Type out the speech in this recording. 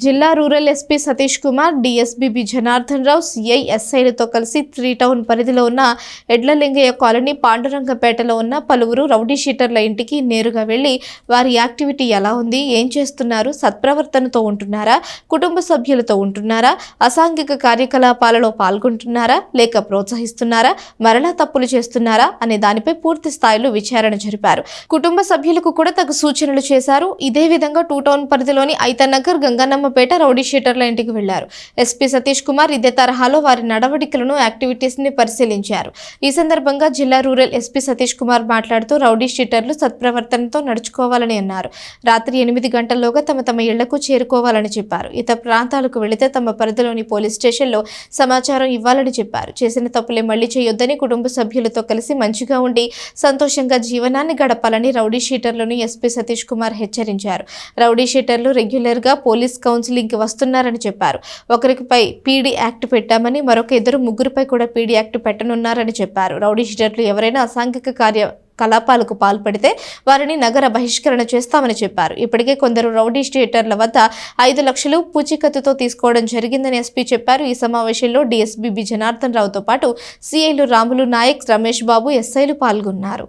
జిల్లా rural SP Satish Kumar, DSP B Janardhan Rao, CI, ఎస్ఐలతో కలిసి 3 టౌన్ పరిధిలో ఉన్న ఎడ్లలింగయ్య కాలనీ, పాండురంగపేటలో ఉన్న పలువురు రౌడీ షీటర్ల ఇంటికి నేరుగా వెళ్లి వారి యాక్టివిటీ ఎలా ఉంది, ఏం చేస్తున్నారు, సత్ప్రవర్తనతో ఉంటున్నారా, కుటుంబ సభ్యులతో ఉంటున్నారా, అసాంఘిక కార్యకలాపాలలో పాల్గొంటున్నారా లేక ప్రోత్సహిస్తున్నారా, మరలా తప్పులు చేస్తున్నారా అనే దానిపై పూర్తి స్థాయిలో విచారణ జరిపారు. కుటుంబ సభ్యులకు కూడా తగు సూచనలు చేశారు. ఇదే విధంగా 2 టౌన్ పరిధిలోని ఐతనగర్, గంగన్నమ్మపేట రౌడీ షీటర్ల ఇంటికి వెళ్లారు. ఎస్పీ సతీష్ కుమార్ ఇదే తరహాలో వారి నడవడికలను, యాక్టివిటీస్ ని పరిశీలించారు. ఈ సందర్భంగా జిల్లా రూరల్ ఎస్పీ సతీష్ కుమార్ మాట్లాడుతూ రౌడీ షీటర్లు సత్ప్రవర్తనతో నడుచుకోవాలని అన్నారు. రాత్రి 8 గంటల్లోగా తమ ఇళ్లకు చేరుకోవాలని చెప్పారు. ఇతర ప్రాంతాలకు వెళితే తమ పరిధిలోని పోలీస్ స్టేషన్లో సమాచారం ఇవ్వాలని చెప్పారు. చేసిన తప్పులే మళ్లీ చేయొద్దని, కుటుంబ సభ్యులతో కలిసి మంచిగా ఉండి సంతోషంగా జీవనాన్ని గడపాలని రౌడీ షీటర్లను ఎస్పీ సతీష్ కుమార్ హెచ్చరించారు. రౌడీ షీటర్లు రెగ్యులర్ గా పోలీస్ కౌన్సిలింగ్ కి వస్తున్నారని చెప్పారు. ఒకరిపై పీడీ యాక్ట్ పెట్టామని, మరొక 2-3 కూడా పీడీ యాక్ట్ పెట్టనున్నారని చెప్పారు. రౌడీ షీటర్లు ఎవరైనా అసాంఘిక కార్యకలాపాలకు పాల్పడితే వారిని నగర బహిష్కరణ చేస్తామని చెప్పారు. ఇప్పటికే కొందరు రౌడీ షీటర్ల వద్ద 5 లక్షలు పూచీకత్తుతో తీసుకోవడం జరిగిందని ఎస్పీ చెప్పారు. ఈ సమావేశంలో డీఎస్పీ బి జనార్దన్ రావుతో పాటు సిఐలు రాములు నాయక్, రమేష్ బాబు, ఎస్ఐలు పాల్గొన్నారు.